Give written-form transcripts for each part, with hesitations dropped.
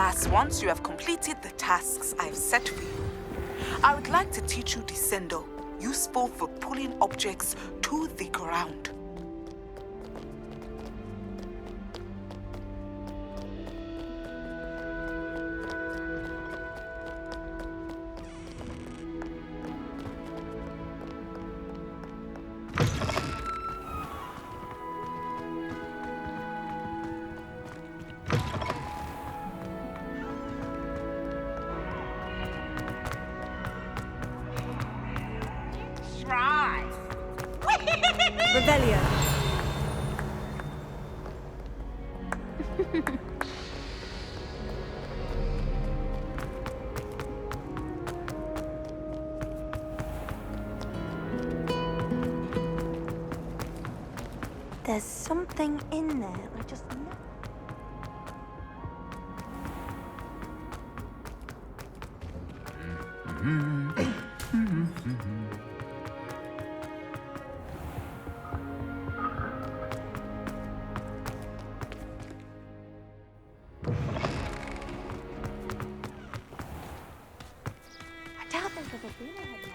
As once you have completed the tasks I've set for you, I would like to teach you Descendo, useful for pulling objects to the ground. Revelio. There's something in there. I just know. I doubt there's ever been a head now.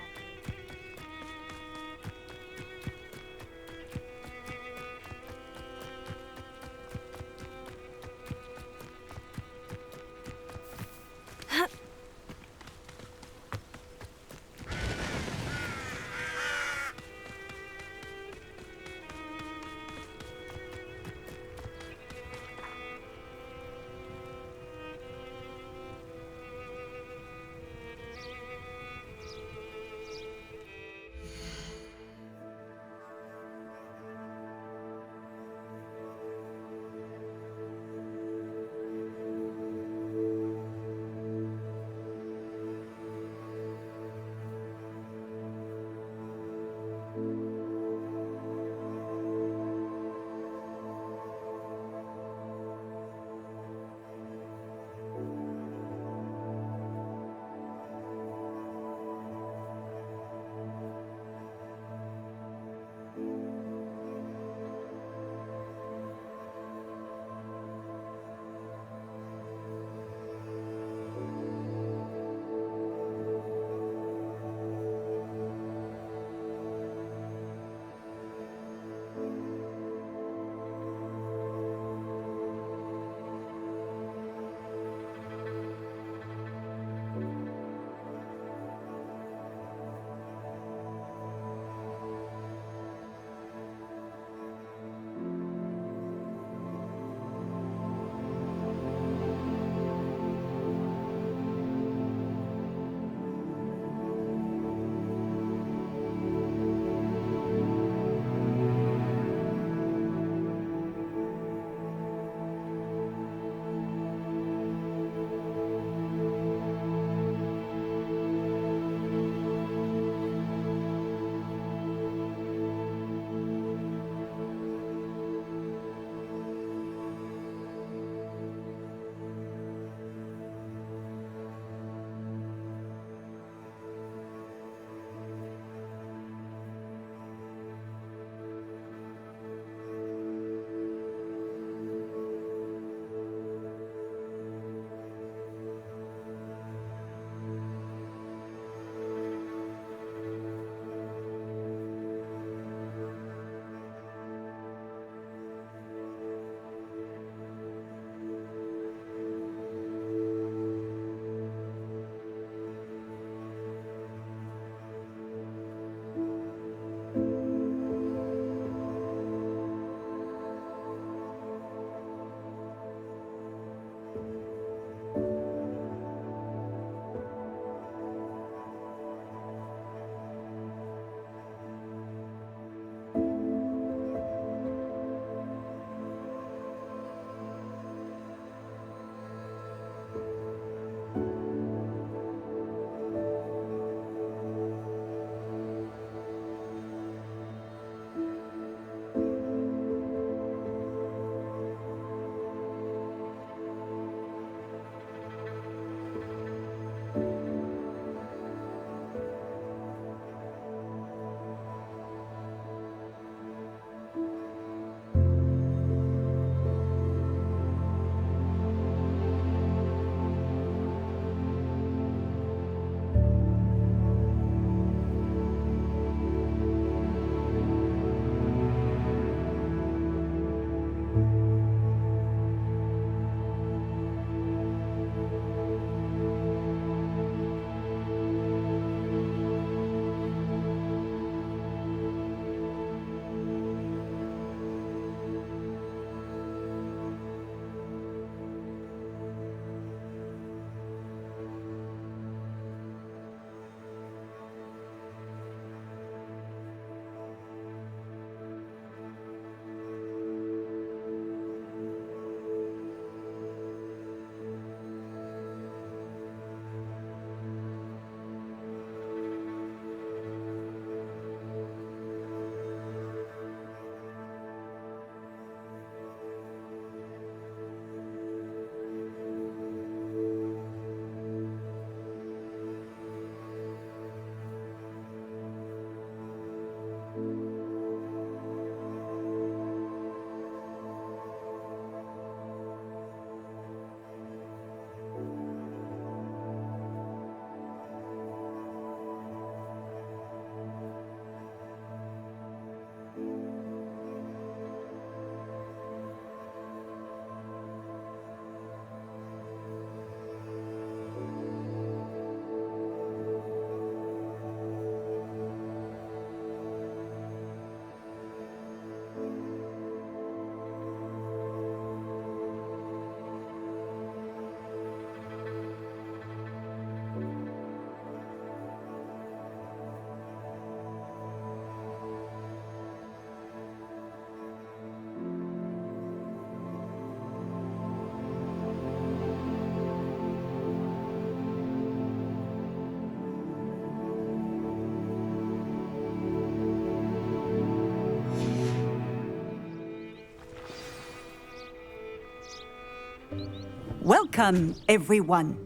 Welcome, everyone.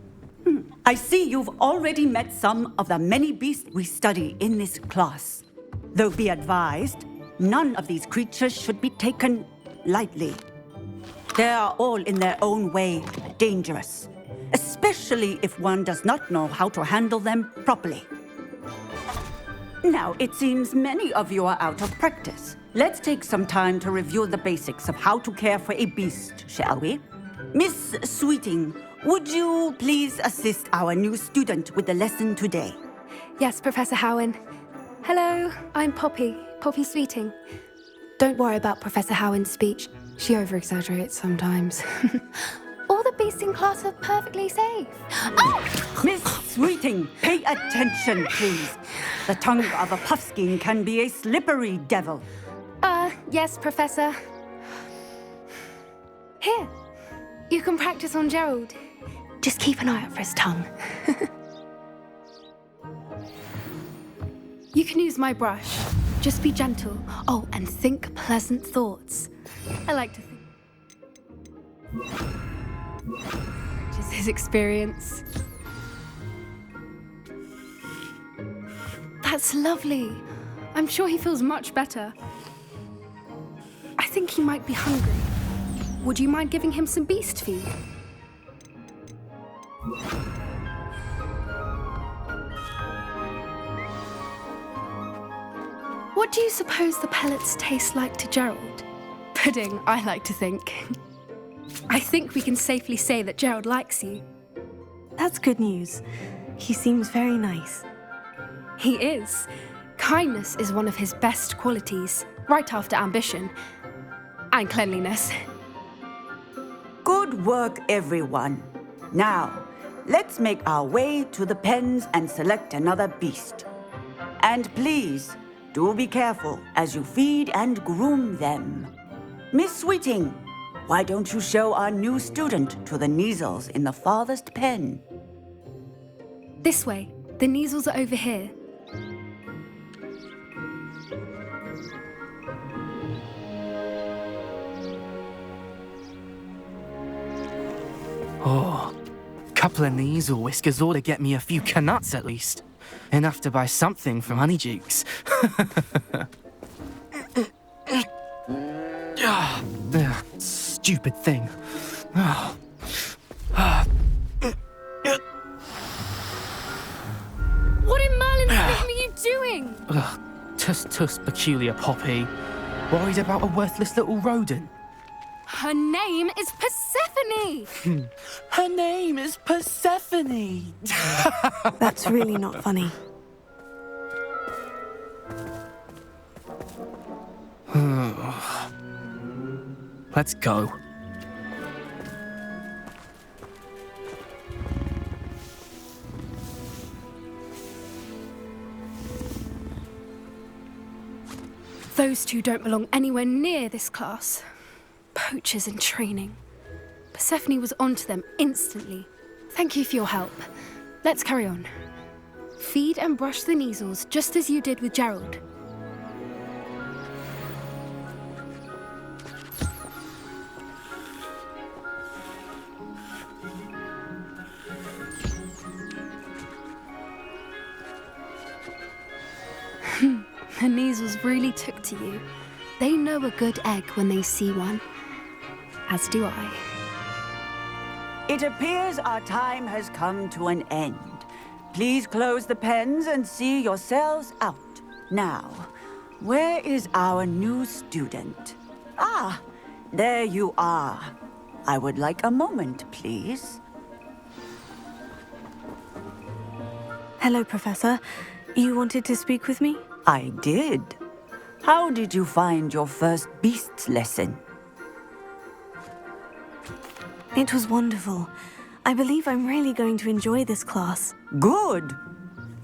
I see you've already met some of the many beasts we study in this class. Though be advised, none of these creatures should be taken lightly. They are all in their own way dangerous, especially if one does not know how to handle them properly. Now, it seems many of you are out of practice. Let's take some time to review the basics of how to care for a beast, shall we? Miss Sweeting, would you please assist our new student with the lesson today? Yes, Professor Howen. Hello, I'm Poppy Sweeting. Don't worry about Professor Howen's speech. She over-exaggerates sometimes. All the beasts in class are perfectly safe. Oh! Miss Sweeting, pay attention, please. The tongue of a puffskein can be a slippery devil. Yes, Professor. Here, you can practice on Gerald. Just keep an eye out for his tongue. You can use my brush. Just be gentle. Oh, and think pleasant thoughts. I like to think. Just his experience. That's lovely. I'm sure he feels much better. I think he might be hungry. Would you mind giving him some beast feed? What do you suppose the pellets taste like to Gerald? Pudding, I like to think. I think we can safely say that Gerald likes you. That's good news. He seems very nice. He is. Kindness is one of his best qualities, right after ambition. And cleanliness. Good work, everyone. Now, let's make our way to the pens and select another beast. And please, do be careful as you feed and groom them. Miss Sweeting, why don't you show our new student to the Neasels in the farthest pen? This way. The Neasels are over here. Oh, couple of Neasel whiskers ought to get me a few canuts at least. Enough to buy something from Honeydukes. Stupid thing. What in Merlin's name are you doing? Tuss, peculiar Poppy. Worried about a worthless little rodent. Her name is Persephone! Her name is Persephone! That's really not funny. Let's go. Those two don't belong anywhere near this class. Poachers in training. Persephone was onto them instantly. Thank you for your help. Let's carry on. Feed and brush the Neasels just as you did with Gerald. The Neasels really took to you. They know a good egg when they see one. As do I. It appears our time has come to an end. Please close the pens and see yourselves out. Now, where is our new student? Ah, there you are. I would like a moment, please. Hello, Professor. You wanted to speak with me? I did. How did you find your first beasts lesson? It was wonderful. I believe I'm really going to enjoy this class. Good.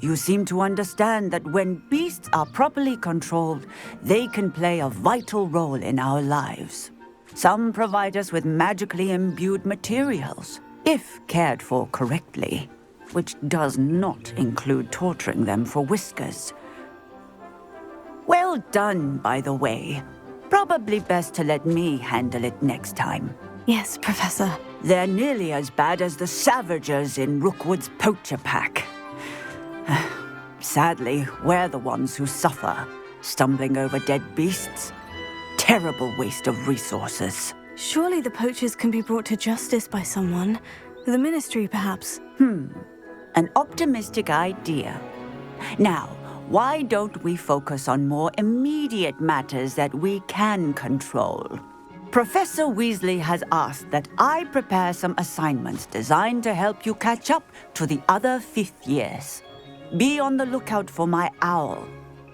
You seem to understand that when beasts are properly controlled, they can play a vital role in our lives. Some provide us with magically imbued materials, if cared for correctly, which does not include torturing them for whiskers. Well done, by the way. Probably best to let me handle it next time. Yes, Professor. They're nearly as bad as the Savagers in Rookwood's poacher pack. Sadly, we're the ones who suffer, stumbling over dead beasts. Terrible waste of resources. Surely the poachers can be brought to justice by someone. The Ministry, perhaps. An optimistic idea. Now, why don't we focus on more immediate matters that we can control? Professor Weasley has asked that I prepare some assignments designed to help you catch up to the other fifth years. Be on the lookout for my owl.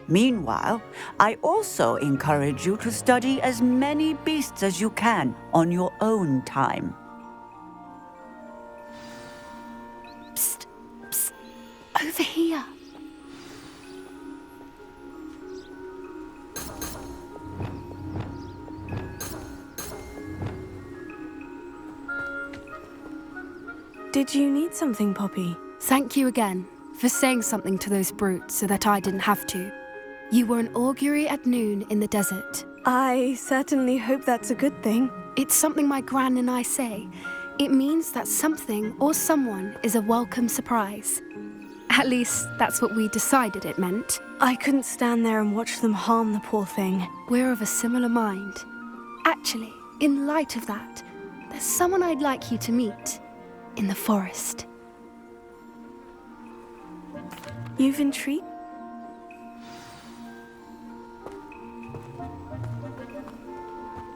Meanwhile, I also encourage you to study as many beasts as you can on your own time. Psst, psst, over here. Did you need something, Poppy? Thank you again for saying something to those brutes so that I didn't have to. You were an augury at noon in the desert. I certainly hope that's a good thing. It's something my gran and I say. It means that something or someone is a welcome surprise. At least, that's what we decided it meant. I couldn't stand there and watch them harm the poor thing. We're of a similar mind. Actually, in light of that, there's someone I'd like you to meet in the forest. You've intrigued?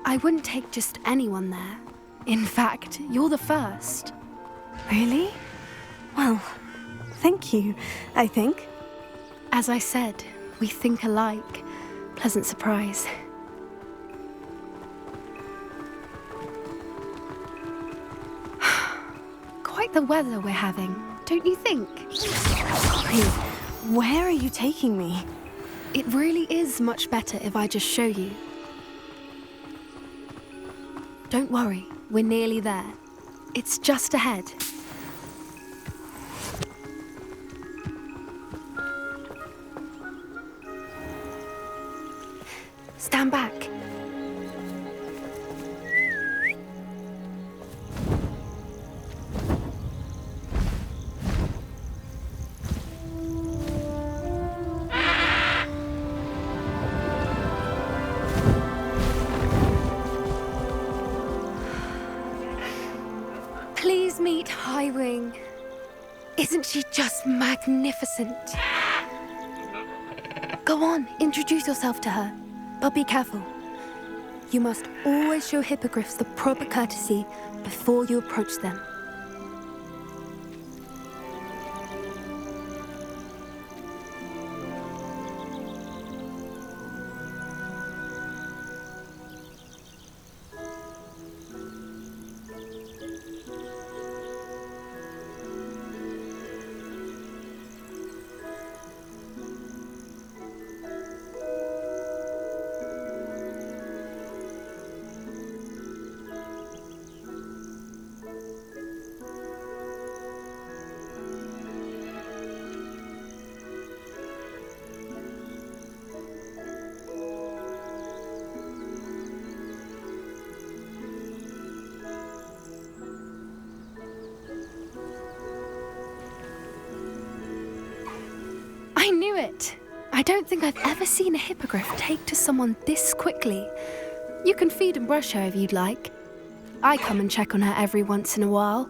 I wouldn't take just anyone there. In fact, you're the first. Really? Well, thank you, I think. As I said, we think alike. Pleasant surprise. Quite the weather we're having, don't you think? Poppy, where are you taking me? It really is much better if I just show you. Don't worry, we're nearly there. It's just ahead. Stand back. Please meet Highwing. Isn't she just magnificent? Go on, introduce yourself to her. But be careful. You must always show hippogriffs the proper courtesy before you approach them. I knew it! I don't think I've ever seen a hippogriff take to someone this quickly. You can feed and brush her if you'd like. I come and check on her every once in a while.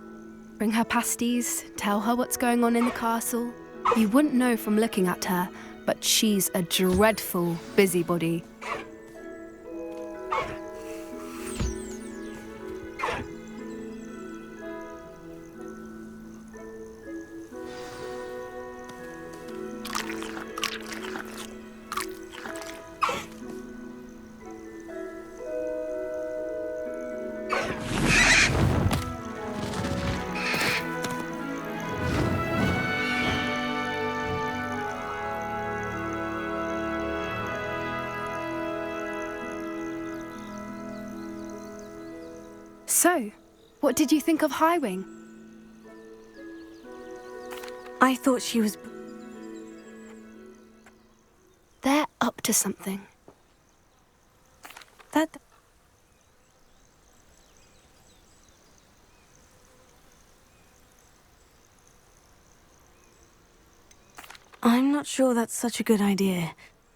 Bring her pasties, tell her what's going on in the castle. You wouldn't know from looking at her, but she's a dreadful busybody. So, what did you think of Highwing? I thought she was... They're up to something. That... not sure that's such a good idea.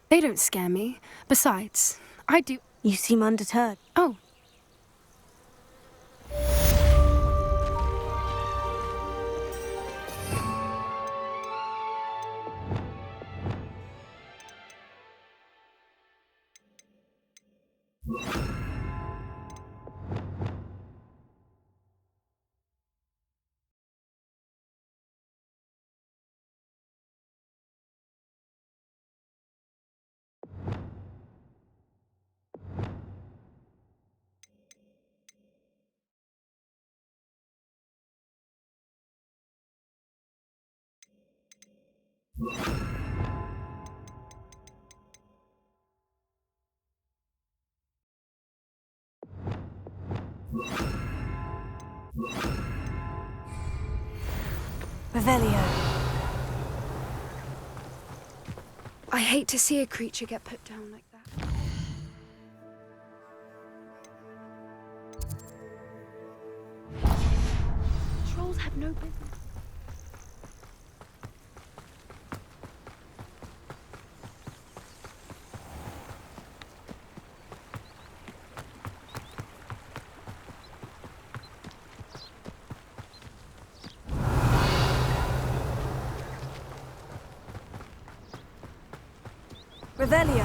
They don't scare me. Besides, I do... You seem undeterred. Oh. Revelio. I hate to see a creature get put down like that. Trolls have no business. Revelio.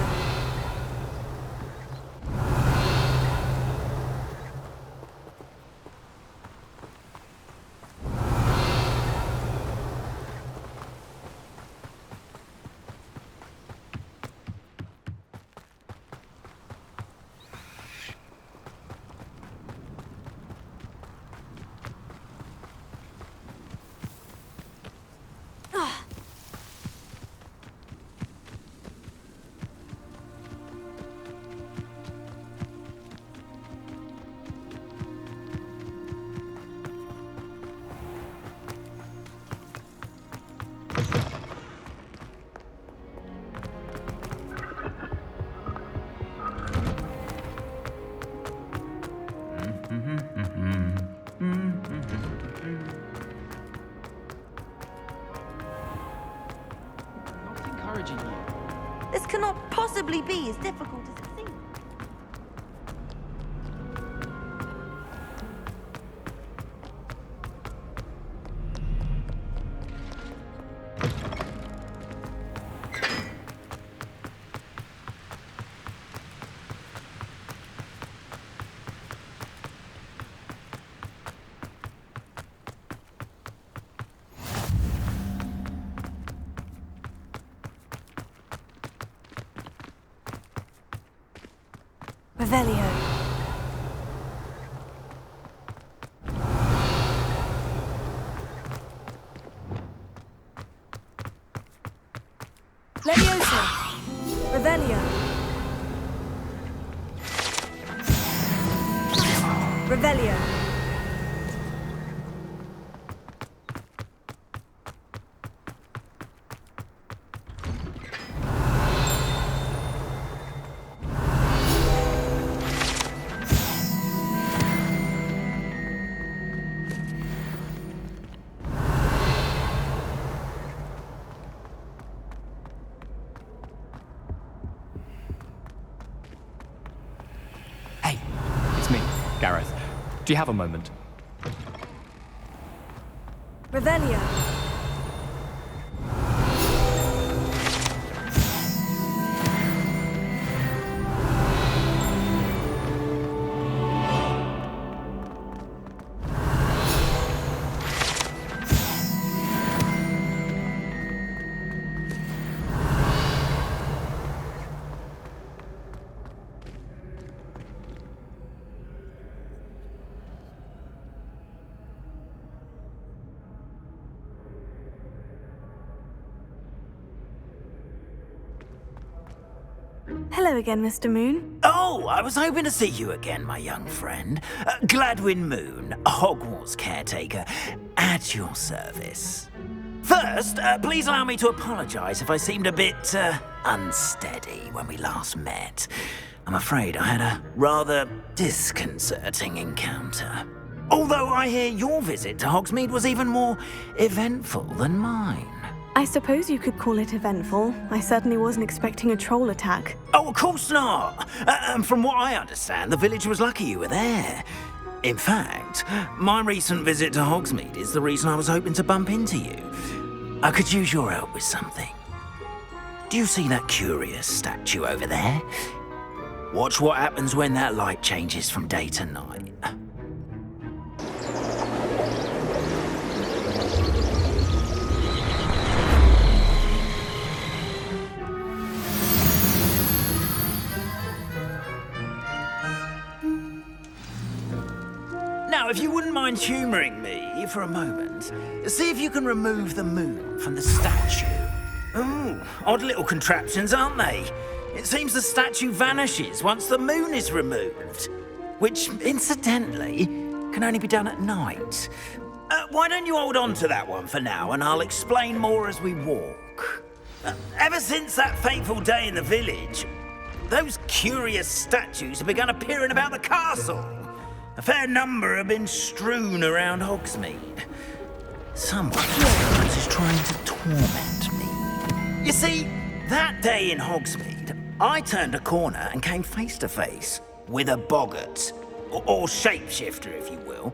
Not encouraging you. This cannot possibly be as difficult as it seems. Revelio. Leviosa. Revelio. Revelio. Hey, it's me, Gareth. Do you have a moment? Revelio. Hello again, Mr. Moon. Oh, I was hoping to see you again, my young friend. Gladwin Moon, Hogwarts caretaker, at your service. First, please allow me to apologize if I seemed a bit unsteady when we last met. I'm afraid I had a rather disconcerting encounter. Although I hear your visit to Hogsmeade was even more eventful than mine. I suppose you could call it eventful. I certainly wasn't expecting a troll attack. Oh, of course not. And from what I understand, the village was lucky you were there. In fact, my recent visit to Hogsmeade is the reason I was hoping to bump into you. I could use your help with something. Do you see that curious statue over there? Watch what happens when that light changes from day to night. Now, if you wouldn't mind humouring me for a moment, see if you can remove the moon from the statue. Ooh, odd little contraptions, aren't they? It seems the statue vanishes once the moon is removed, which, incidentally, can only be done at night. Why don't you hold on to that one for now, and I'll explain more as we walk. Ever since that fateful day in the village, those curious statues have begun appearing about the castle. A fair number have been strewn around Hogsmeade. Someone is trying to torment me. You see, that day in Hogsmeade, I turned a corner and came face to face with a boggart, or shapeshifter, if you will,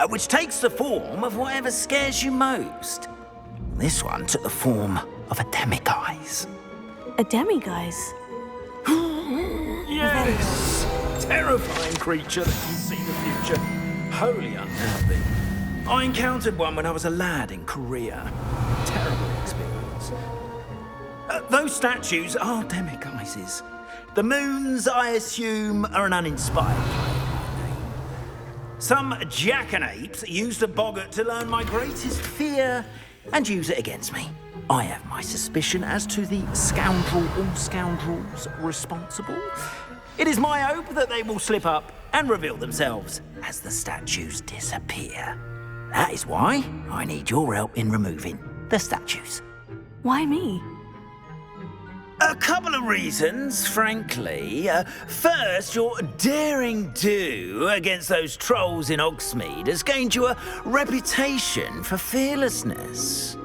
which takes the form of whatever scares you most. This one took the form of a demiguise. A demiguise? Yes! Terrifying creature that can see the future. Wholly unnerving. I encountered one when I was a lad in Korea. Terrible experience. Those statues are demiguises. The moons, I assume, are an uninspired play on my name. Some jackanapes used a boggart to learn my greatest fear and use it against me. I have my suspicion as to the scoundrel or scoundrels responsible. It is my hope that they will slip up and reveal themselves as the statues disappear. That is why I need your help in removing the statues. Why me? A couple of reasons, frankly. First, your daring do against those trolls in Hogsmeade has gained you a reputation for fearlessness.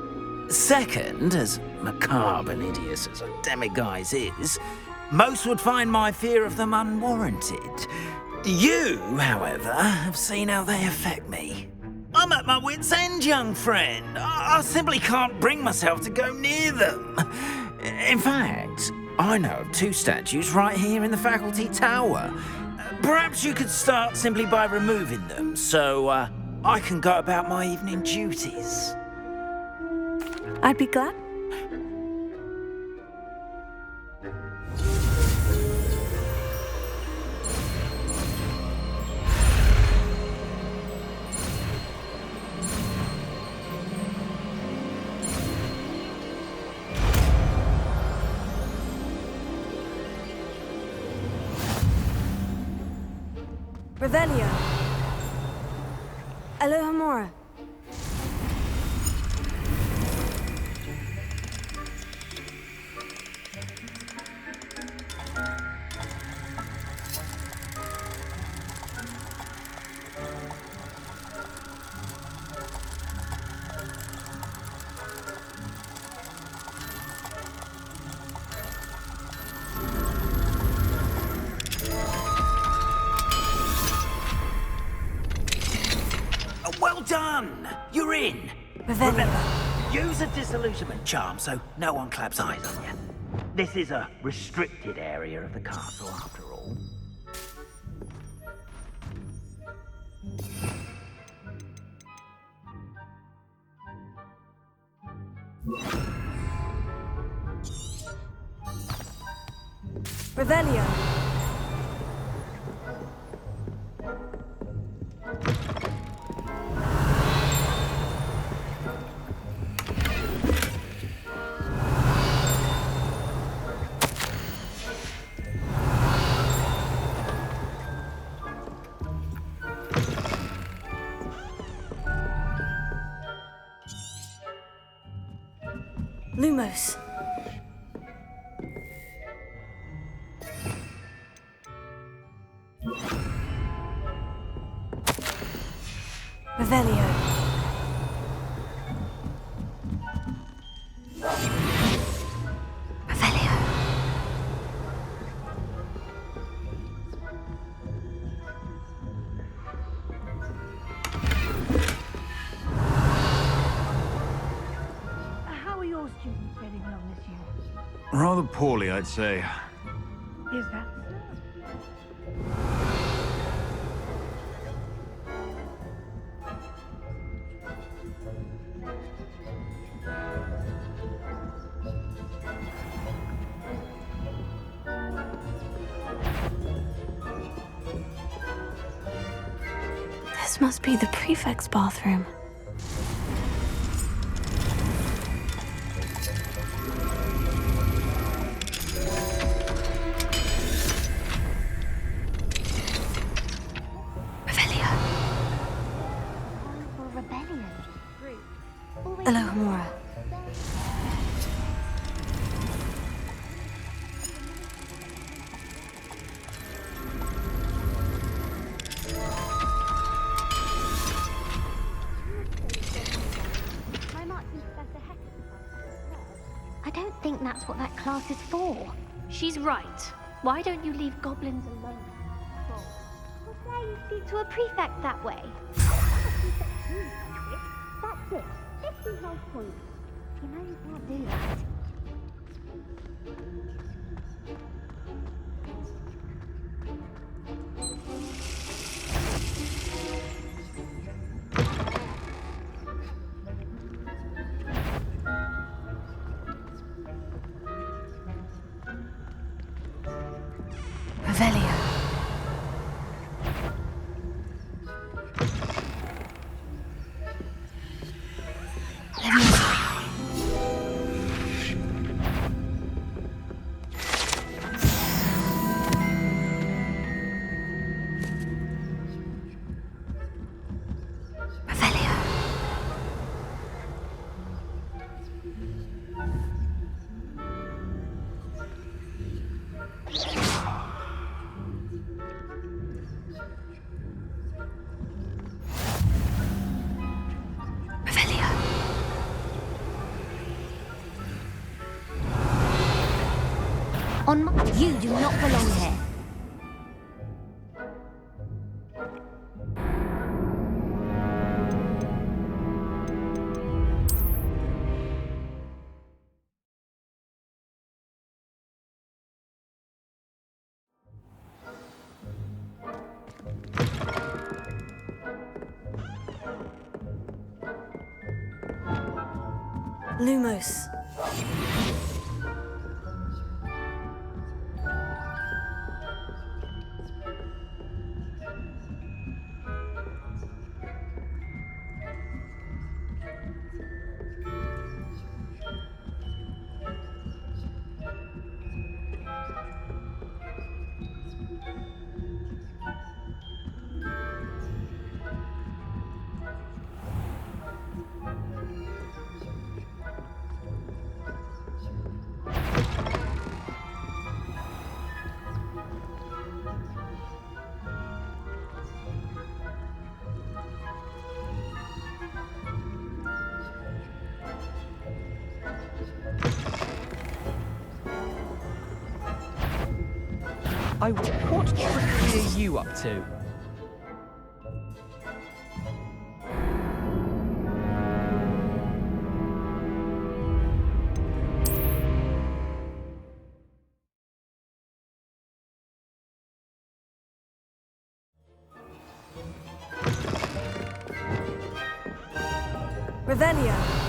Second, as macabre and hideous as a demiguise is, most would find my fear of them unwarranted. You, however, have seen how they affect me. I'm at my wit's end, young friend. I simply can't bring myself to go near them. In fact, I know of two statues right here in the faculty tower. Perhaps you could start simply by removing them, so I can go about my evening duties. I'd be glad. Revelio. Alohomora. Well done! You're in! Revelio. Remember, use a disillusionment charm so no one claps eyes on you. This is a restricted area of the castle, after all. Revelio. Lumos. Revelio. your students getting along this year? Rather poorly, I'd say. Is that This must be the prefect's bathroom. for rebellion? Hello, Hamura. I don't think that's what that class is for. She's right. Why don't you leave goblins alone? How dare you speak to a prefect that way? That's it. 50 health points. You know you can't do that. Revelio. You do not belong here. Lumos. What trickery are you up to? Revelio.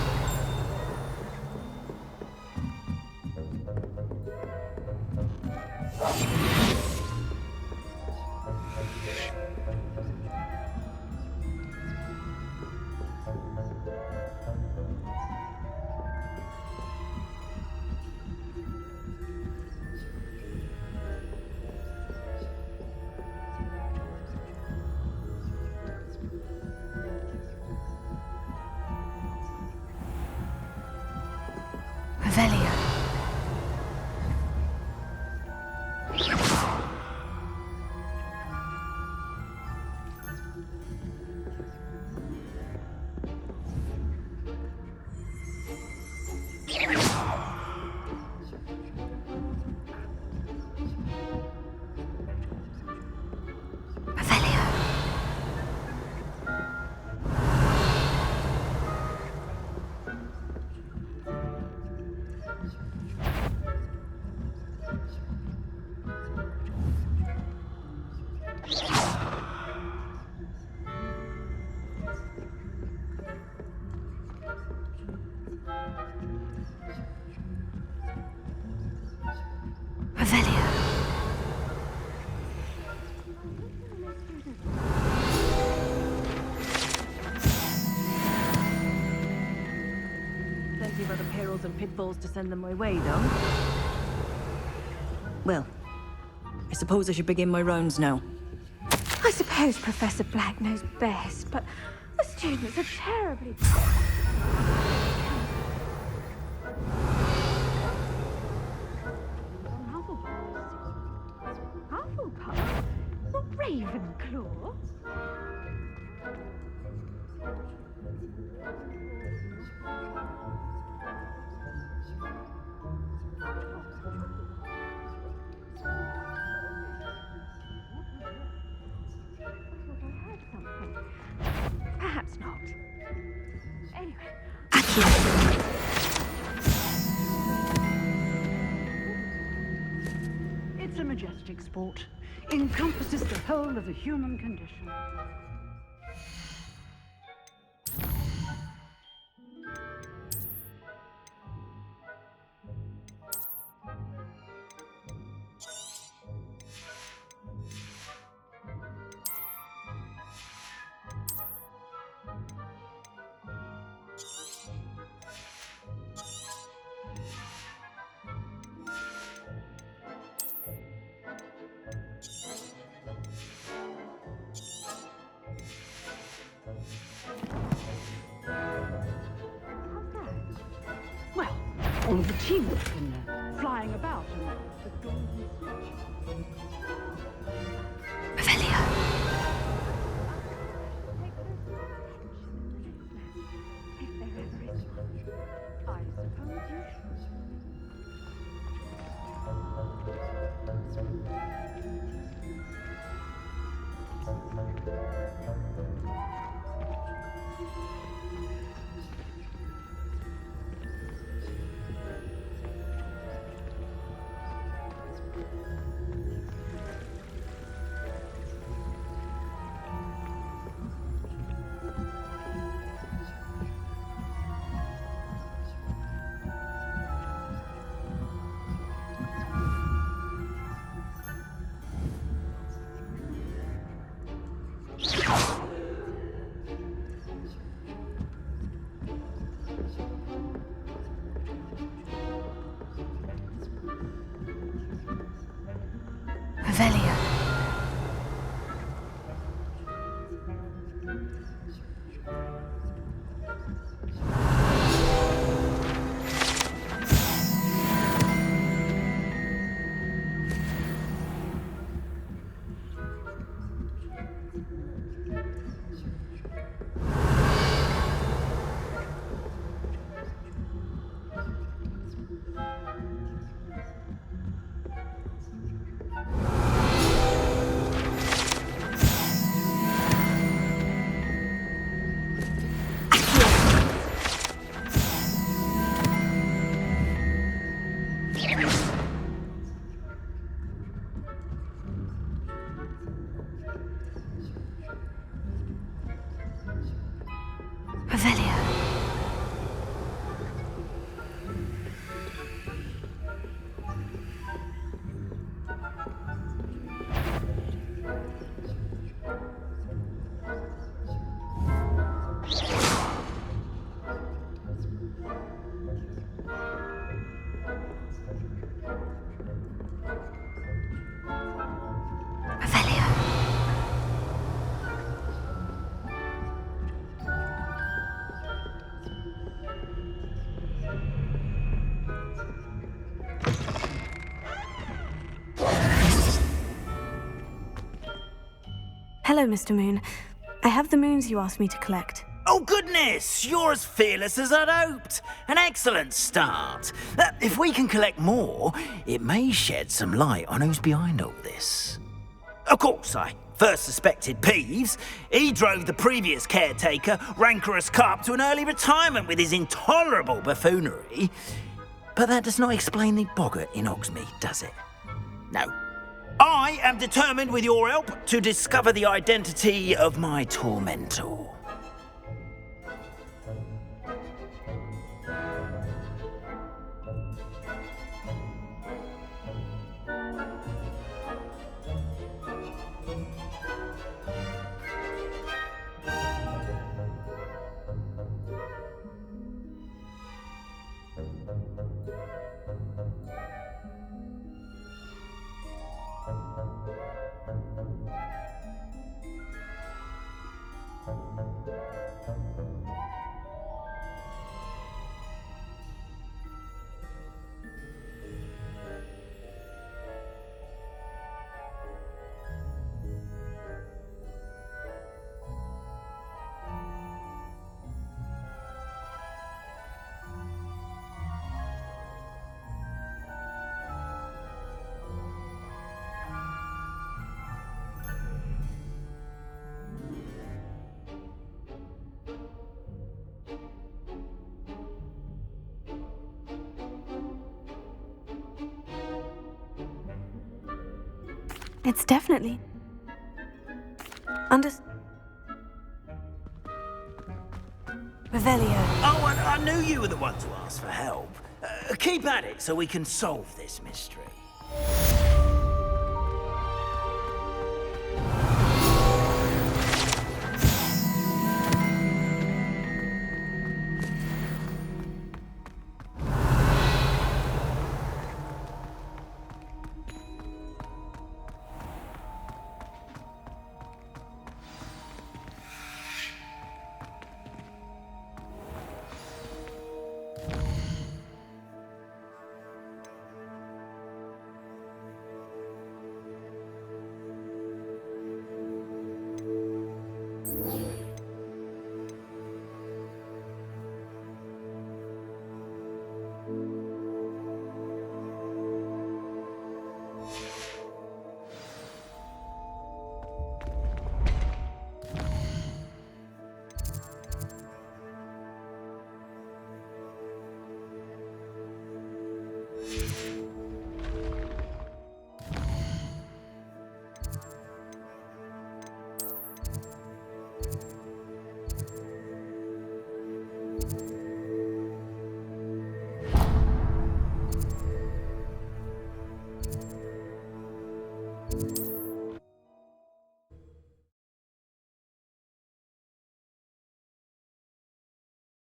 Revelio. Plenty of other perils and pitfalls to send them my way, though. Well, I suppose I should begin my rounds now. I suppose Professor Black knows best, but the students are terribly... Hufflepuff? Not Ravenclaw? Perhaps not. Anyway. It's a majestic sport. Encompasses the whole of the human condition. Well, all of the teamwork and flying about and the Revelio. If there ever is one, I suppose you should. Revelio. Revelio. Hello, Mr. Moon. I have the moons you asked me to collect. Oh, goodness! You're as fearless as I'd hoped. An excellent start. If we can collect more, it may shed some light on who's behind all this. Of course, I first suspected Peeves. He drove the previous caretaker, Rancorous Carp, to an early retirement with his intolerable buffoonery. But that does not explain the boggart in Hogsmeade, does it? No. I am determined, with your help, to discover the identity of my tormentor. It's definitely... Revelio. Oh, I knew you were the one to ask for help. Keep at it so we can solve this mystery.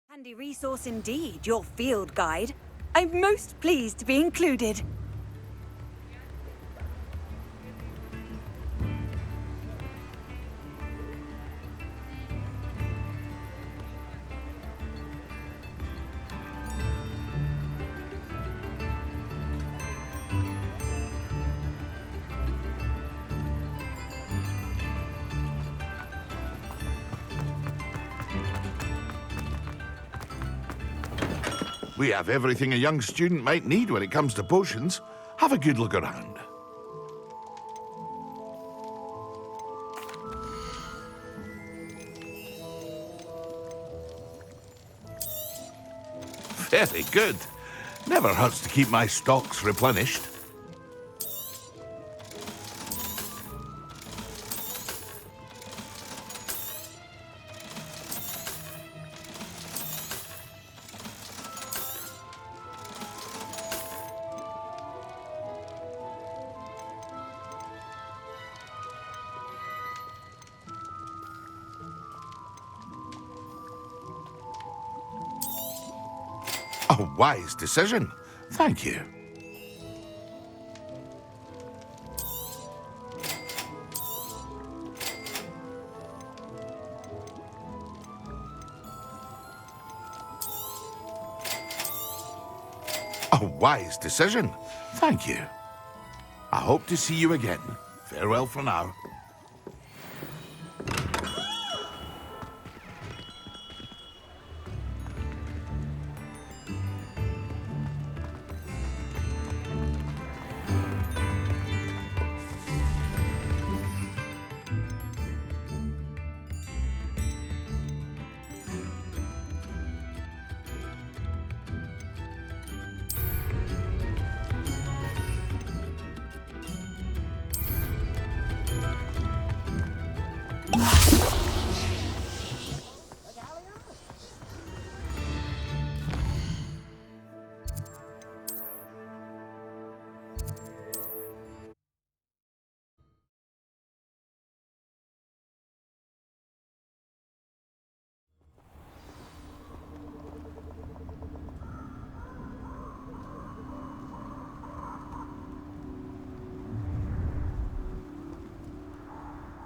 Handy resource indeed, your field guide. I'm most pleased to be included. We have everything a young student might need when it comes to potions. Have a good look around. Very good. Never hurts to keep my stocks replenished. A wise decision. Thank you. A wise decision. Thank you. I hope to see you again. Farewell for now.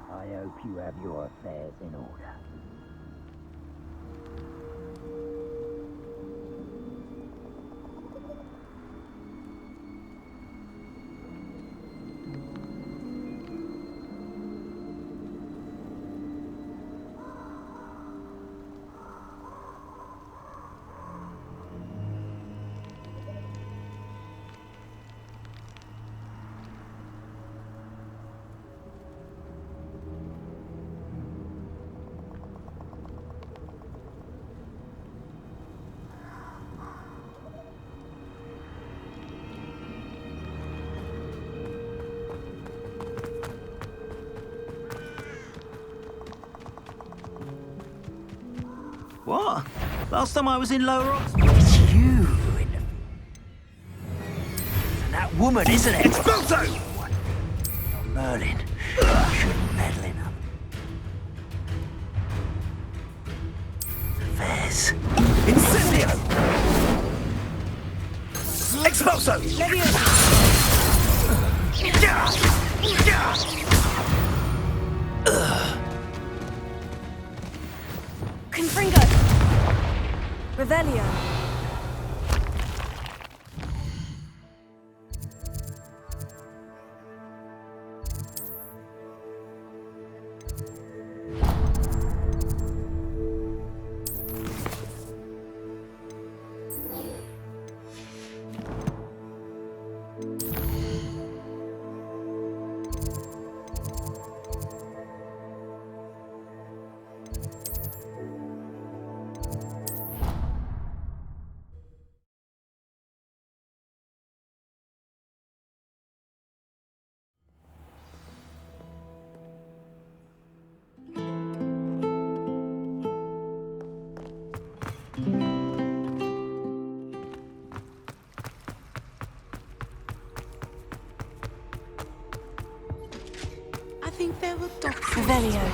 I hope you have your affairs in order. Last time I was in Lower Oxford, it's you. And that woman, isn't it? Expulso! Not Merlin. Shouldn't meddle in her affairs. Incendio! Expulso! Confringo! Revelio! I think there were doctors. Revelio.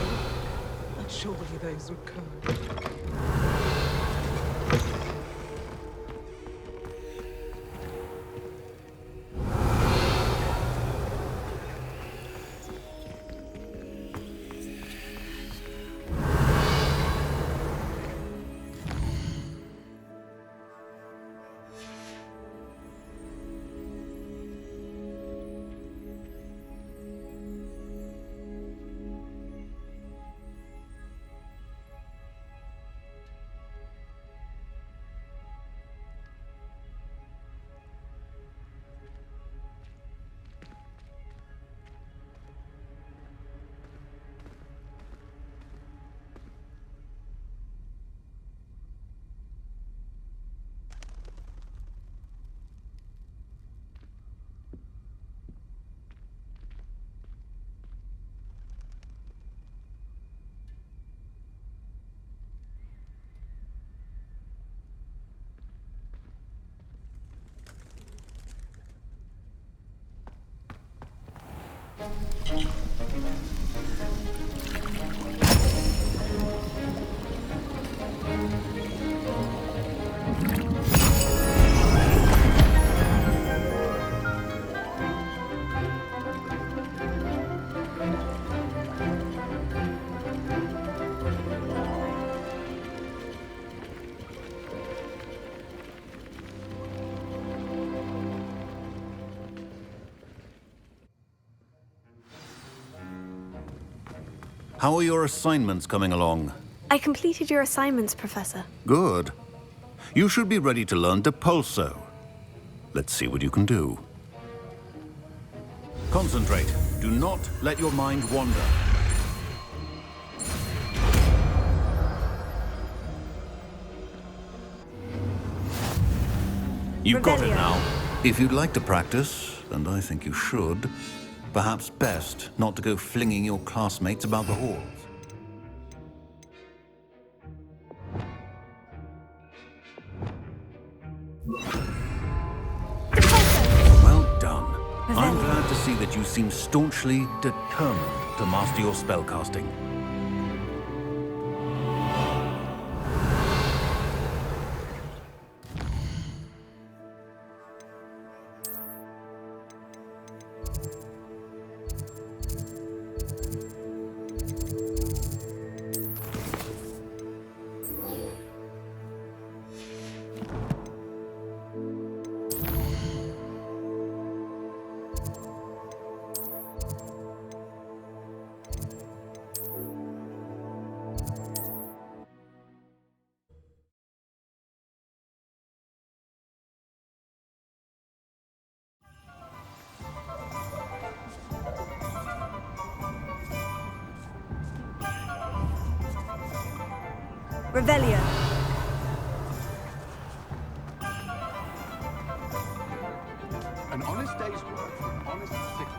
But surely those were code. How are your assignments coming along? I completed your assignments, Professor. Good. You should be ready to learn Depulso. Let's see what you can do. Concentrate. Do not let your mind wander. You've got it now. If you'd like to practice, and I think you should, perhaps best not to go flinging your classmates about the halls. Well done. I'm glad to see that you seem staunchly determined to master your spellcasting. Revelio. An honest day's work for an honest city.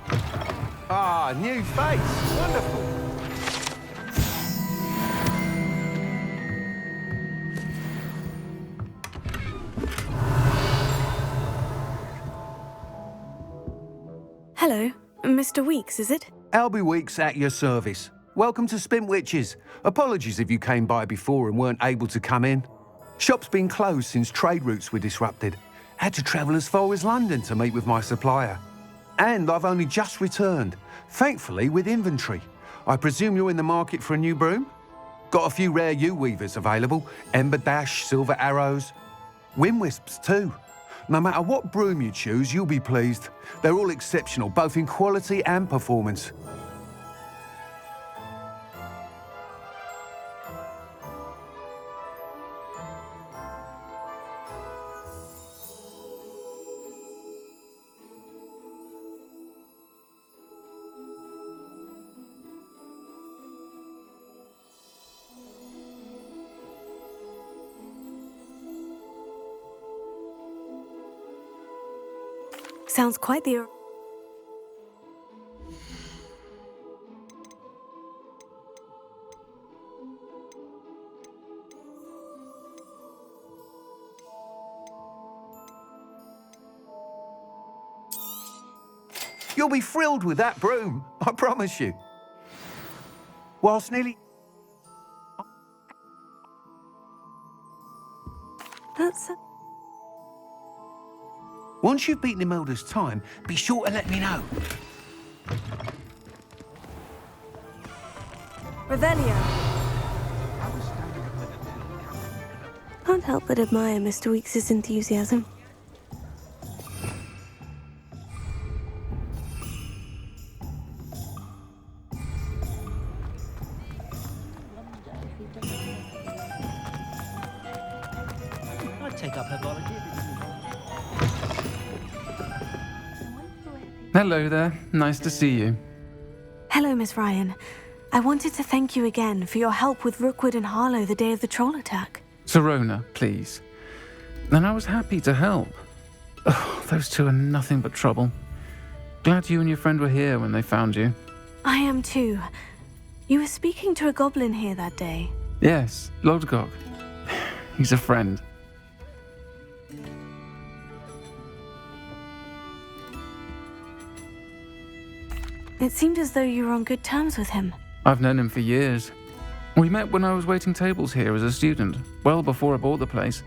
Ah, new face. Wonderful. Hello, Mr. Weeks, is it? Albie Weeks at your service. Welcome to Spintwitches. Apologies if you came by before and weren't able to come in. Shop's been closed since trade routes were disrupted. Had to travel as far as London to meet with my supplier. And I've only just returned, thankfully with inventory. I presume you're in the market for a new broom? Got a few rare U-weavers available, Ember Dash, Silver Arrows. Wind Wisps too. No matter what broom you choose, you'll be pleased. They're all exceptional, both in quality and performance. Sounds quite the... You'll be thrilled with that broom, I promise you. Whilst nearly... That's... Once you've beaten Imelda's time, be sure to let me know. Revelio. Can't help but admire Mr. Weeks' enthusiasm. I'd take up her volunteer. Hello there. Nice to see you. Hello, Miss Ryan. I wanted to thank you again for your help with Rookwood and Harlow the day of the troll attack. Serona, please. And I was happy to help. Oh, those two are nothing but trouble. Glad you and your friend were here when they found you. I am too. You were speaking to a goblin here that day. Yes, Lodgok. He's a friend. It seemed as though you were on good terms with him. I've known him for years. We met when I was waiting tables here as a student, well before I bought the place.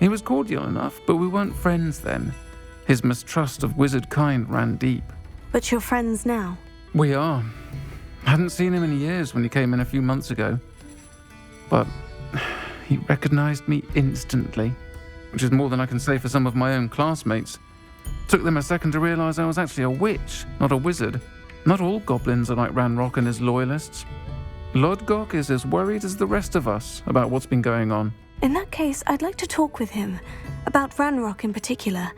He was cordial enough, but we weren't friends then. His mistrust of wizard kind ran deep. But you're friends now? We are. Hadn't seen him in years when he came in a few months ago. But he recognized me instantly, which is more than I can say for some of my own classmates. Took them a second to realize I was actually a witch, not a wizard. Not all goblins are like Ranrock and his loyalists. Lodgok is as worried as the rest of us about what's been going on. In that case, I'd like to talk with him. About Ranrock in particular.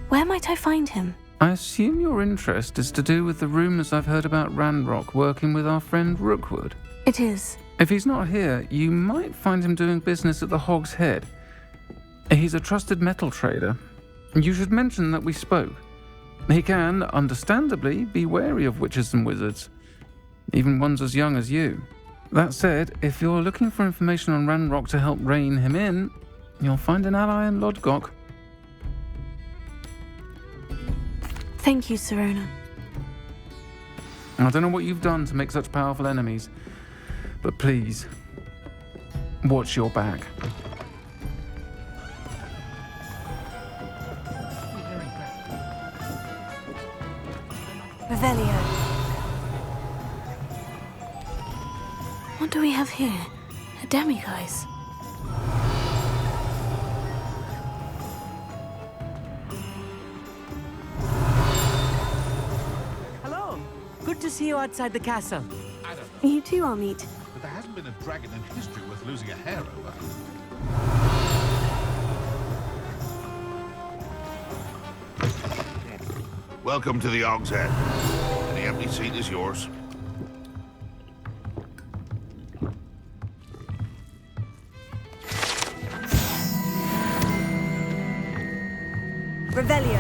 Where might I find him? I assume your interest is to do with the rumors I've heard about Ranrock working with our friend Rookwood. It is. If he's not here, you might find him doing business at the Hog's Head. He's a trusted metal trader. You should mention that we spoke. He can, understandably, be wary of witches and wizards, even ones as young as you. That said, if you're looking for information on Ranrock to help rein him in, you'll find an ally in Lodgok. Thank you, Serona. I don't know what you've done to make such powerful enemies, but please, watch your back. Revelio. What do we have here? A demiguise. Hello. Good to see you outside the castle. You too, Amit. But there hasn't been a dragon in history worth losing a hair over. Welcome to the Hog's Head. Any empty seat is yours. Revelio.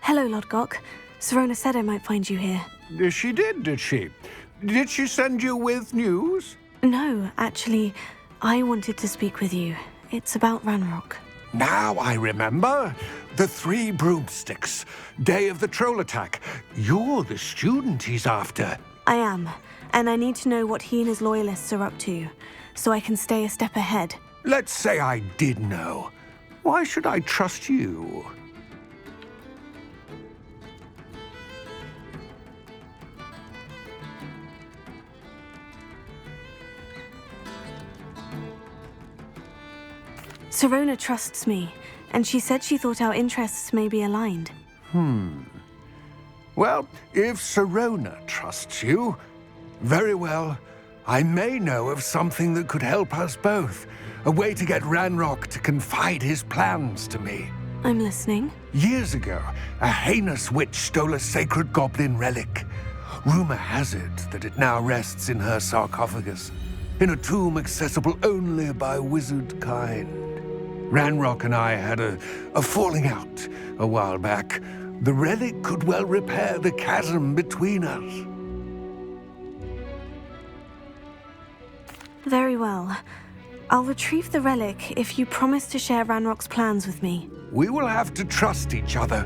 Hello, Lodgok. Serona said I might find you here. She did she? Did she send you with news? No, actually, I wanted to speak with you. It's about Ranrock. Now I remember. The 3 broomsticks. Day of the troll attack. You're the student he's after. I am, and I need to know what he and his loyalists are up to, so I can stay a step ahead. Let's say I did know. Why should I trust you? Serona trusts me, and she said she thought our interests may be aligned. Well, if Serona trusts you, very well. I may know of something that could help us both. A way to get Ranrock to confide his plans to me. I'm listening. Years ago, a heinous witch stole a sacred goblin relic. Rumor has it that it now rests in her sarcophagus, in a tomb accessible only by wizard kind. Ranrock and I had a falling out a while back. The relic could well repair the chasm between us. Very well. I'll retrieve the relic if you promise to share Ranrock's plans with me. We will have to trust each other.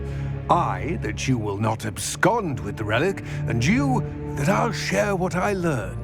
I, that you will not abscond with the relic, and you, that I'll share what I learn.